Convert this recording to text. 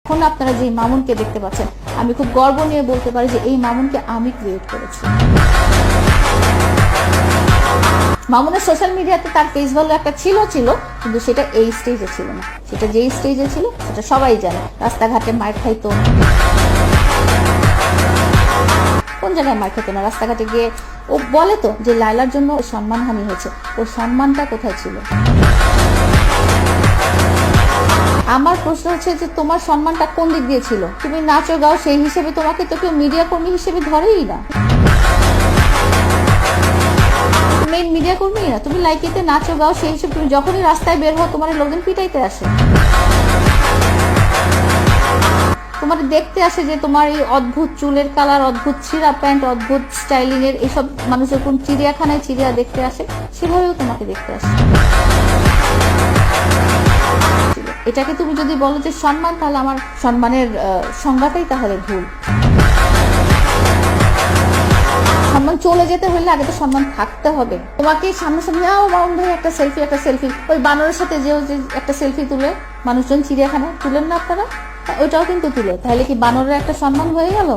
এখন আপনারা যে মামুনকে দেখতে পাচ্ছেন, আমি খুব গর্ব নিয়ে বলতে পারি যে এই মামুনকে আমি ক্রিয়েট করেছি। মামুনের সোশ্যাল মিডিয়াতে তার ফেস ভ্যালু একটা ছিল কিন্তু সেটা এই স্টেজে ছিল না। সেটা যেই স্টেজে ছিল সেটা সবাই জানে। রাস্তাঘাটে মার খাইতো, কোন জায়গায় মার খেতো না, রাস্তাঘাটে গিয়ে ও বলে তো যে লায়লার জন্য সম্মানহানি হয়েছে। ওর সম্মানটা কোথায় ছিল? আমার প্রশ্ন হচ্ছে যে তোমার সম্মানটা কোন দিক দিয়ে ছিল? তুমি নাচো গাও, সেই হিসেবে তোমাকে তো কেউ মিডিয়া কর্মী হিসেবে ধরেই না, মেইন মিডিয়া কর্মী না। তুমি লাইকিতে নাচো গাও, সেই হিসেবে তুমি যখনই রাস্তায় বের হও তোমার লোকজন পিটাইতে আসে, তোমার দেখতে আসে যে তোমার এই অদ্ভুত চুলের কালার, অদ্ভুত ছিঁড়া প্যান্ট, অদ্ভুত স্টাইলিং এর এইসব মানুষ যখন চিড়িয়াখানায় চিড়িয়া দেখতে আসে সেভাবেও তোমাকে দেখতে আসে। এটাকে তুমি যদি বলো যে সম্মান, তাহলে আমার সম্মানের সংজ্ঞাটাই তাহলে ভুল। সম্মান চলে যেতে হলে আগে তো সম্মান থাকতে হবে। তোমাকে সামনাসামনি মামুন ভাই একটা সেলফি, ওই বানরের সাথে যে একটা সেলফি তুলে মানুষজন চিড়িয়াখানায় তুলেন না আপনারা, ওইটাও কিন্তু তুলে, তাহলে কি বানরের একটা সম্মান হয়ে গেল?